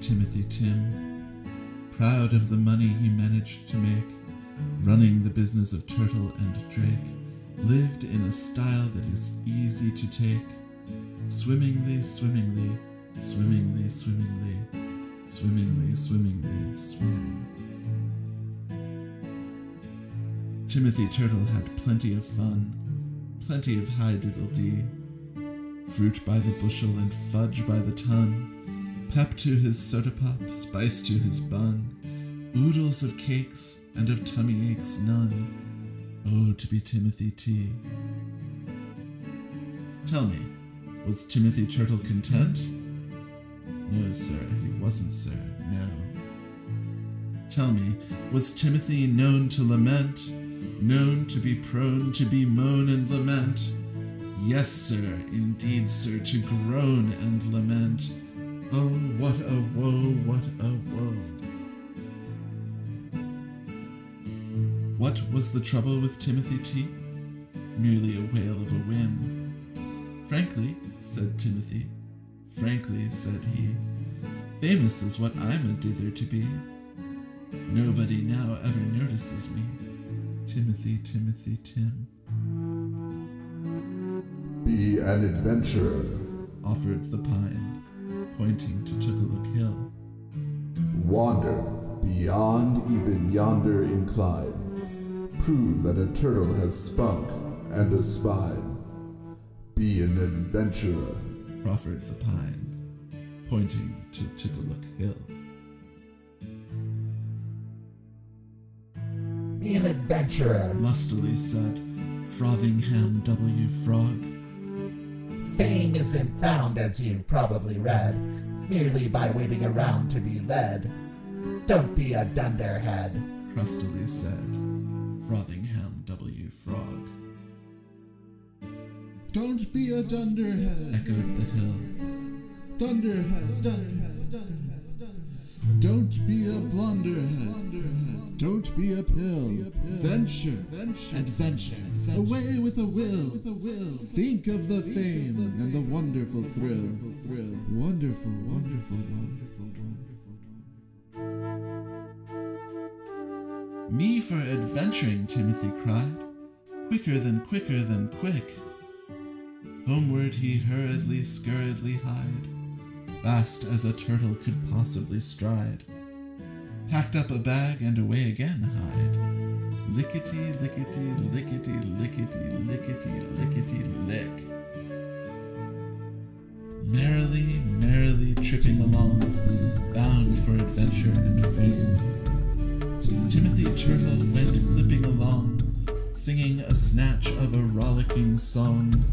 Timothy Tim, proud of the money he managed to make, running the business of turtle and drake, lived in a style that is easy to take. Swimmingly, swimmingly, swimmingly, swimmingly, swimmingly, swimmingly, swim. Timothy Turtle had plenty of fun, plenty of high-diddle-dee, fruit by the bushel and fudge by the ton, pep to his soda pop, spice to his bun, oodles of cakes and of tummy aches none. Oh, to be Timothy T. Tell me, was Timothy Turtle content? No, sir, he wasn't, sir, no. Tell me, was Timothy known to lament, known to be prone to bemoan and lament? Yes, sir, indeed, sir, to groan and lament. Oh, what a woe, what a woe. What was the trouble with Timothy T? Merely a wail of a whim. Frankly, said Timothy, frankly, said he, famous is what I'm a dither to be. Nobody now ever notices me. Timothy, Timothy, Tim. Be an adventurer, offered the pine, pointing to Tookalook Hill. Wander beyond even yonder incline. Prove that a turtle has spunk and a spine. Be an adventurer, proffered the pine, pointing to Tookalook Hill. Be an adventurer, lustily said Frothingham W. Frog. Fame isn't found, as you've probably read, merely by waiting around to be led. Don't be a dunderhead, crustily said Frothingham W. Frog. Don't be a dunderhead, echoed the hill. Dunderhead, dunderhead, dunderhead, dunderhead. Don't be a blunderhead, don't be a pill. Venture, adventure, away with a will. Think of the fame and the wonderful thrill. Wonderful, wonderful, wonderful, wonderful. Me for adventuring, Timothy cried, quicker than quick. Homeward he hurriedly, scurriedly hied, fast as a turtle could possibly stride. Packed up a bag and away again hied. Lickety, lickety, lickety, lickety, lickety, lickety, lick. Merrily, merrily tripping along, bound for adventure and fame. Timothy Turtle went clipping along, singing a snatch of a rollicking song.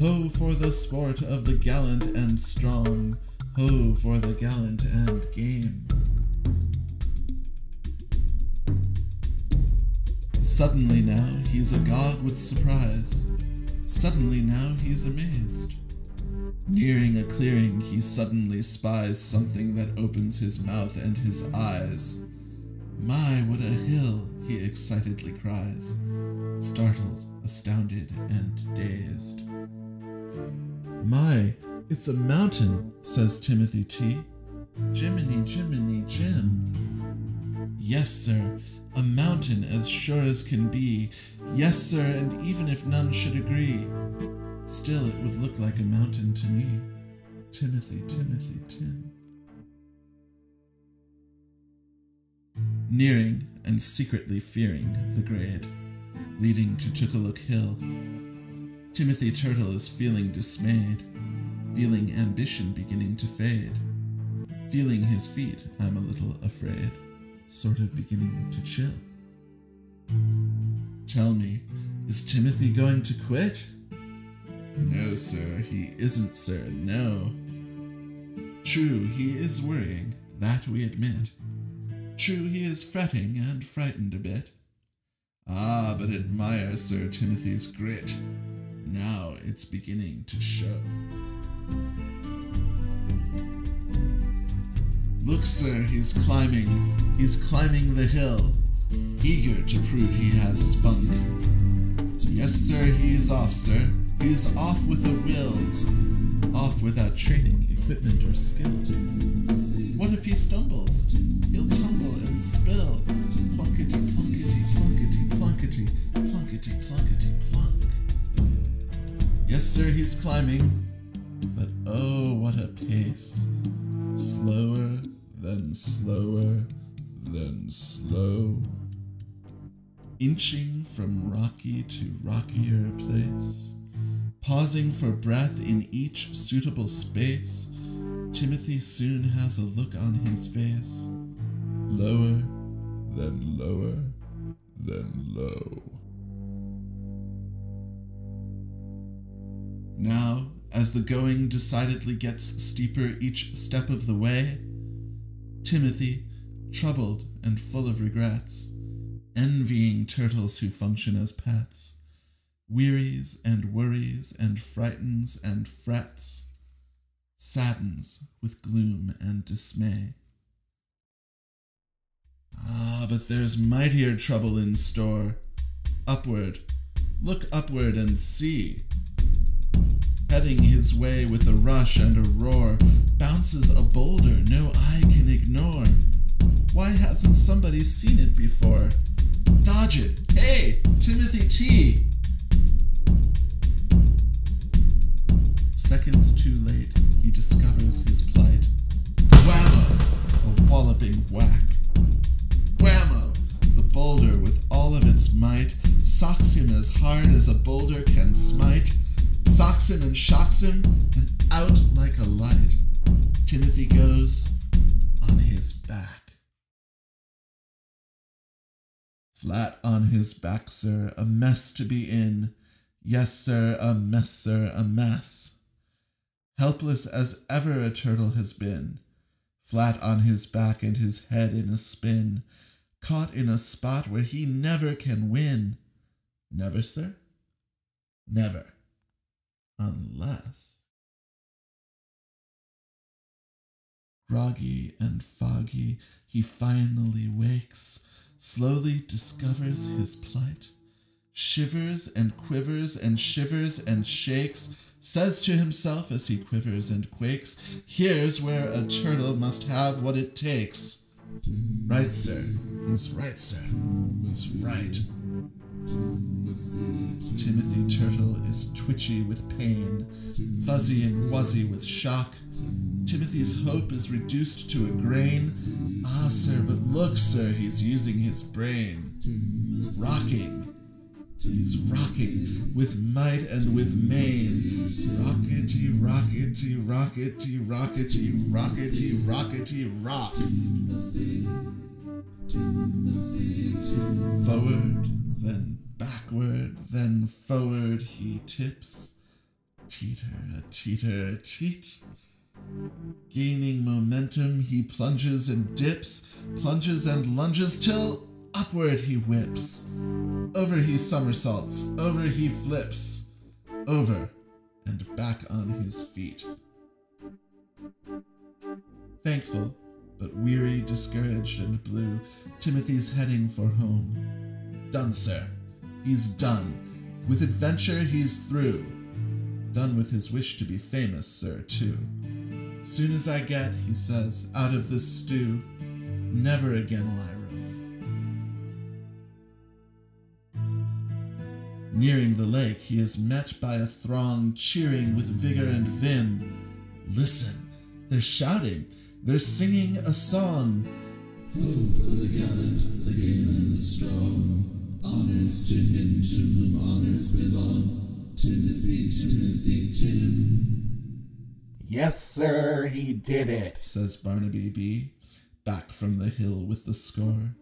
Ho for the sport of the gallant and strong, ho for the gallant and game. Suddenly now he's agog with surprise, suddenly now he's amazed. Nearing a clearing he suddenly spies something that opens his mouth and his eyes. My, what a hill, he excitedly cries, startled, astounded, and dazed. My, it's a mountain, says Timothy T. Jiminy, Jiminy, Jim. Yes, sir, a mountain as sure as can be. Yes, sir, and even if none should agree, still it would look like a mountain to me. Timothy, Timothy, Tim. Nearing and secretly fearing the grade, leading to Chickaluk Hill. Timothy Turtle is feeling dismayed, feeling ambition beginning to fade, feeling his feet, I'm a little afraid, sort of beginning to chill. Tell me, is Timothy going to quit? No, sir, he isn't, sir, no. True, he is worrying, that we admit. True, he is fretting and frightened a bit. Ah, but admire Sir Timothy's grit. Now it's beginning to show. Look, sir, he's climbing the hill, eager to prove he has spunk. Yes, sir, he's off, sir. He's off with a will, off without training, equipment, or skill. What if he stumbles? He'll tumble and spill. Plunkety, plunkety, plunkety, plunkety, plunkety, plunkety, plunk. Yes, sir, he's climbing, but oh, what a pace. Slower, then slower, then slow. Inching from rocky to rockier place. Pausing for breath in each suitable space, Timothy soon has a look on his face. Lower, then lower, then low. Now, as the going decidedly gets steeper each step of the way, Timothy, troubled and full of regrets, envying turtles who function as pets, wearies and worries and frightens and frets, saddens with gloom and dismay. Ah, but there's mightier trouble in store. Upward, look upward and see. Heading his way with a rush and a roar, bounces a boulder no eye can ignore. Why hasn't somebody seen it before? Dodge it! Hey, Timothy T! Seconds too late, he discovers his plight. Whammo! A walloping whack. Whammo! The boulder with all of its might socks him as hard as a boulder can smite, socks him and shocks him, and out like a light, Timothy goes on his back. Flat on his back, sir, a mess to be in. Yes, sir, a mess, sir, a mess. Helpless as ever a turtle has been, flat on his back and his head in a spin, caught in a spot where he never can win. Never, sir? Never. Unless. Groggy and foggy, he finally wakes, slowly discovers his plight, shivers and quivers and shivers and shakes, says to himself as he quivers and quakes, here's where a turtle must have what it takes. Right, sir. He's right, sir. He's right. Timothy Turtle is twitchy with pain, fuzzy and wuzzy with shock. Timothy's hope is reduced to a grain. Ah, sir, but look, sir, he's using his brain. Rocking. He's rocking with might and with main. Rockety, rockety, rockety, rockety, rockety, rockety, rock. Forward, then backward, then forward he tips. Teeter, a teeter, a teet. Gaining momentum, he plunges and dips, plunges and lunges till upward he whips. Over he somersaults, over he flips, over and back on his feet. Thankful, but weary, discouraged, and blue, Timothy's heading for home. Done, sir. He's done. With adventure, he's through. Done with his wish to be famous, sir, too. Soon as I get, he says, out of this stew, never again will I rove. Nearing the lake, he is met by a throng cheering with vigor and vim. Listen, they're shouting, they're singing a song. Ho for the gallant, the game and the strong. Honors to him to whom honors belong. Timothy, Timothy, Tim. Yes, sir, he did it, says Barnaby B, back from the hill with the score.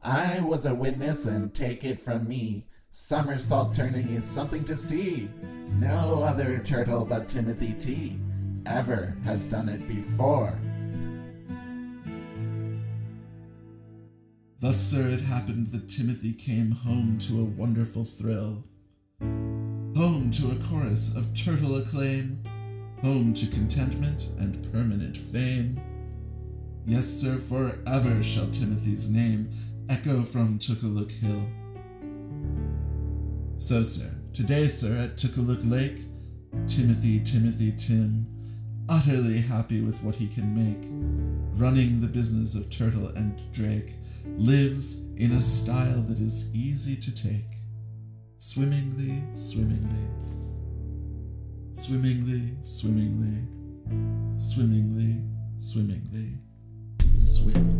I was a witness, and take it from me, somersault turning is something to see. No other turtle but Timothy T ever has done it before. Thus, sir, it happened that Timothy came home to a wonderful thrill. Home to a chorus of turtle acclaim. Home to contentment and permanent fame. Yes, sir, forever shall Timothy's name echo from Tookaluk Hill. So, sir, today, sir, at Tookaluk Lake, Timothy, Timothy Tim, utterly happy with what he can make, running the business of turtle and drake, lives in a style that is easy to take. Swimmingly, swimmingly, swimmingly, swimmingly, swimmingly, swimmingly, swim.